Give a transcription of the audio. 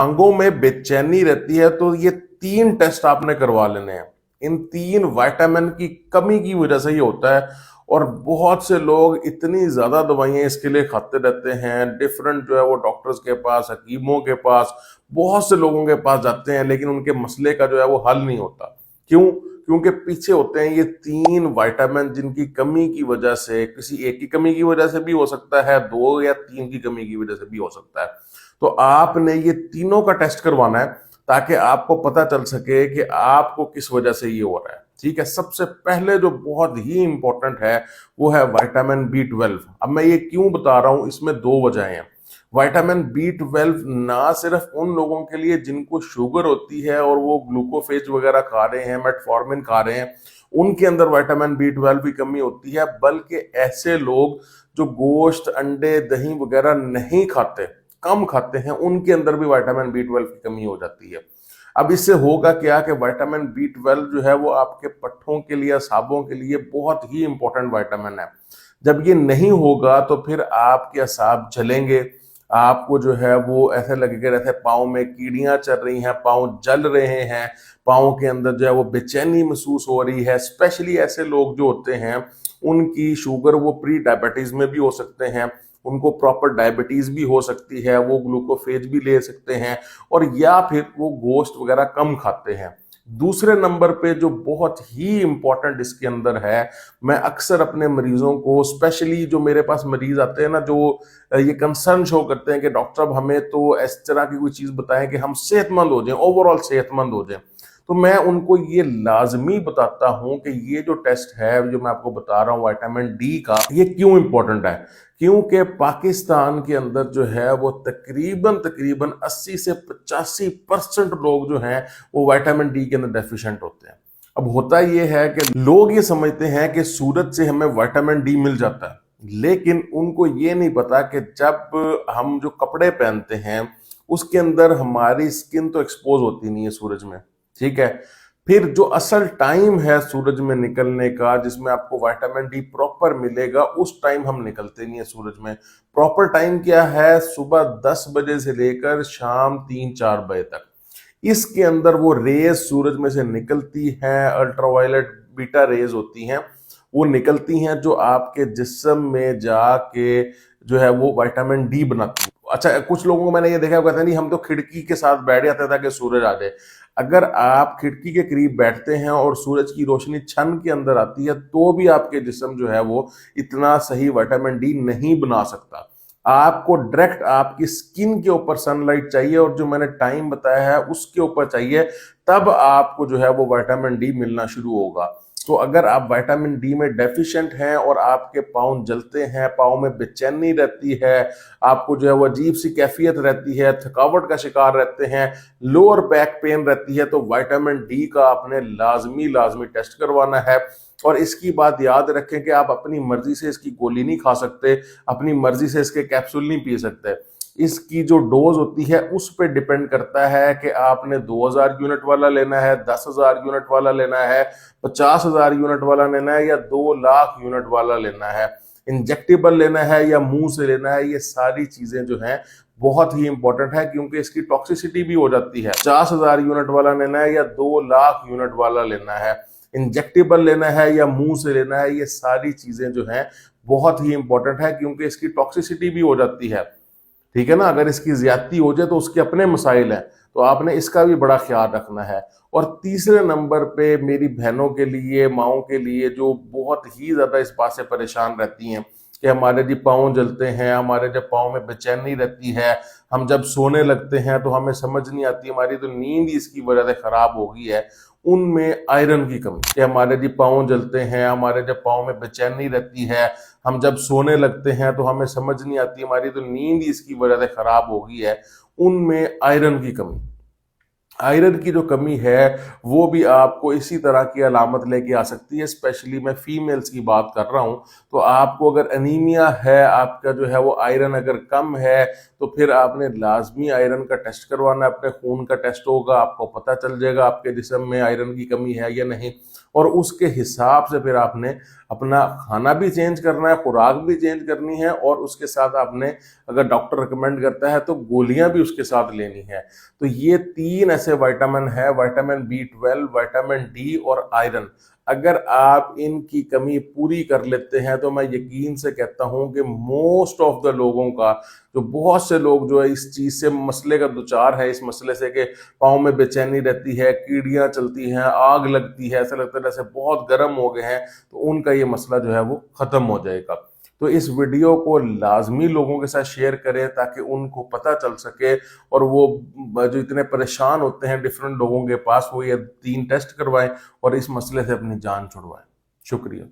टांगों में बेचैनी रहती है तो ये 3 टेस्ट आपने करवा लेने हैं। इन 3 विटामिन की कमी की वजह से ये होता है और बहुत से लोग इतनी ज्यादा दवाइयां इसके लिए खाते रहते हैं, डिफरेंट जो है वो डॉक्टर्स के पास, हकीमों के पास, बहुत से लोगों के पास जाते हैं, लेकिन उनके मसले का जो है वो हल नहीं होता। क्यों? क्योंकि पीछे होते हैं ये 3 विटामिन जिनकी कमी की वजह से, किसी एक की कमी की वजह से भी हो सकता है, 2 या 3 की कमी की वजह से भी हो सकता है। तो आपने ये तीनों का टेस्ट करवाना है ताकि आपको पता चल सके कि आपको किस वजह से ये हो रहा है। ठीक है, सबसे पहले जो बहुत ही इंपॉर्टेंट है वो है विटामिन B12। अब मैं ये क्यों बता रहा हूं, इसमें 2 वजहें हैं। विटामिन B12 ना सिर्फ उन लोगों के लिए जिनको शुगर होती है और वो ग्लूकोफेज वगैरह खा रहे हैं, मेटफॉर्मिन खा रहे हैं, उनके अंदर विटामिन B12 की कमी होती है, बल्कि ऐसे लोग जो गोश्त, अंडे, दही वगैरह नहीं खाते, कम खाते हैं, उनके अंदर भी विटामिन B12 की कमी हो जाती है। अब इससे होगा क्या कि विटामिन B12 जो है वो आपके पट्ठों के लिए, असाबों के लिए बहुत ही इंपॉर्टेंट विटामिन है। जब ये नहीं होगा तो फिर आपके असाब जलेंगे, आपको जो है वो ऐसे लगेगा जैसे पाँव में कीड़ियां चल रही हैं, पाँव जल रहे हैं, पाँव के अंदर जो है वो बेचैनी महसूस हो रही है। स्पेशली ऐसे लोग जो होते हैं उनकी शुगर वो प्री डायबिटीज में भी हो सकते हैं, उनको प्रॉपर डायबिटीज भी हो सकती है, वो ग्लूकोफेज भी ले सकते हैं, और या फिर वो गोश्त वगैरह कम खाते हैं। दूसरे नंबर पे जो बहुत ही इंपॉर्टेंट इसके अंदर है, मैं अक्सर अपने मरीजों को, स्पेशली जो मेरे पास मरीज आते हैं ना, जो ये कंसर्न शो करते हैं कि डॉक्टर साहब हमें तो इस तरह की कोई चीज बताएं कि हम सेहतमंद हो जाएं, ओवरऑल सेहतमंद हो जाएं, तो मैं उनको ये लाजमी बताता हूं कि ये जो टेस्ट है जो मैं आपको बता रहा हूं विटामिन डी का, ये क्यों इंपॉर्टेंट है। क्योंकि पाकिस्तान के अंदर जो है वो तकरीबन तकरीबन 80 से 85% लोग जो हैं वो विटामिन डी के अंदर डेफिशिएंट होते हैं। अब होता ये है कि लोग ये समझते हैं कि सूरज से हमें विटामिन डी मिल जाता है, लेकिन उनको ये नहीं पता कि जब हम जो कपड़े पहनते हैं उसके अंदर हमारी स्किन तो एक्सपोज होती नहीं है सूरज में। ठीक है, फिर जो असल टाइम है सूरज में निकलने का, जिसमें आपको विटामिन डी प्रॉपर मिलेगा, उस टाइम हम निकलते नहीं है सूरज में। प्रॉपर टाइम क्या है? सुबह 10 बजे से लेकर शाम 3-4 बजे तक। इसके अंदर वो रेज सूरज में से निकलती हैं, अल्ट्रावायलेट बीटा रेज होती हैं, वो निकलती हैं जो आपके जिस्म में जाके जो है वो विटामिन डी बनाती है। अच्छा, कुछ लोगों को मैंने ये देखा, कहते हैं नहीं हम तो खिड़की के साथ बैठ जाते थे ताकि सूरज आ जाए। अगर आप खिड़की के करीब बैठते हैं और सूरज की रोशनी छन के अंदर आती है तो भी आपके जिस्म जो है वो इतना सही विटामिन डी नहीं बना सकता। आपको डायरेक्ट आपकी स्किन के ऊपर सनलाइट चाहिए और जो मैंने टाइम बताया है उसके ऊपर चाहिए, तब आपको जो है वो विटामिन डी मिलना शुरू होगा। तो अगर आप विटामिन डी में डेफिशिएंट हैं और आपके पाँव जलते हैं, पाँव में बेचैनी रहती है, आपको जो है वो अजीब सी कैफियत रहती है, थकावट का शिकार रहते हैं, लोअर बैक पेन रहती है, तो विटामिन डी का आपने लाजमी लाजमी टेस्ट करवाना है। और इसकी बात याद रखें कि आप अपनी मर्जी से इसकी गोली नहीं खा सकते, अपनी मर्जी से इसके कैप्सूल नहीं पी सकते। इसकी जो डोज होती है उस पर डिपेंड करता है कि आपने 2000 यूनिट वाला लेना है, 10,000 यूनिट वाला लेना है, 50,000 यूनिट वाला लेना है, या 2 लाख यूनिट वाला लेना है, इंजेक्टेबल लेना है या मुंह से लेना है। ये सारी चीजें जो हैं बहुत ही इंपॉर्टेंट है, क्योंकि इसकी टॉक्सिसिटी भी हो जाती है। 50,000 यूनिट वाला लेना है या 2 लाख यूनिट वाला लेना है, इंजेक्टेबल लेना है या मुंह से लेना है, ये सारी चीजें जो हैं बहुत ही इंपॉर्टेंट है, क्योंकि इसकी टॉक्सिसिटी भी हो जाती है। ठीक है ना, अगर इसकी ज्यादती हो जाए तो उसके अपने मसाइल हैं, तो आपने इसका भी बड़ा ख्याल रखना है। और तीसरे नंबर पे मेरी बहनों के लिए, माओं के लिए, जो बहुत ही ज्यादा इस बात से परेशान रहती हैं कि हमारे जी पाँव जलते हैं, हमारे जब पाँव में बेचैनी रहती है, हम जब सोने लगते हैं तो हमें समझ नहीं आती, हमारी तो नींद ही इसकी वजह से खराब हो गई है, उनमें आयरन की कमी। कि हमारे जी पाँव जलते हैं, हमारे जब पाँव में बेचैनी रहती है, हम जब सोने लगते हैं तो हमें समझ नहीं आती, हमारी तो नींद ही इसकी वजह से खराब हो गई है, उनमें आयरन की कमी। आयरन की जो कमी है वो भी आपको इसी तरह की अलामत लेके आ सकती है। स्पेशली मैं फीमेल्स की बात कर रहा हूं, तो आपको अगर एनीमिया है, आपका जो है वो आयरन अगर कम है, तो फिर आपने लाजमी आयरन का टेस्ट करवाना है। अपने खून का टेस्ट होगा, आपको पता चल जाएगा आपके जिस्म में आयरन की कमी है या नहीं। और उसके हिसाब से फिर आपने अपना खाना भी चेंज करना है, खुराक भी चेंज करनी है, और उसके साथ आपने, अगर डॉक्टर रिकमेंड करता है तो गोलियां भी उसके साथ लेनी है। तो ये 3 ऐसे विटामिन है, विटामिन B12, विटामिन डी और आयरन। अगर आप इनकी कमी पूरी कर लेते हैं तो मैं यकीन से कहता हूं कि मोस्ट ऑफ द लोगों का, जो बहुत से लोग जो है इस चीज से मसले का दुचार है, इस मसले से कि पाँव में बेचैनी रहती है, कीड़ियां चलती हैं, आग लगती है, ऐसा लगता है जैसे बहुत गर्म हो गए हैं, तो उनका ये मसला जो है वो खत्म हो जाएगा। तो इस वीडियो को लाजमी लोगों के साथ शेयर करें ताकि उनको पता चल सके, और वो जो इतने परेशान होते हैं डिफरेंट लोगों के पास, वो ये 3 टेस्ट करवाएं और इस मसले से अपनी जान छुड़वाएं। शुक्रिया।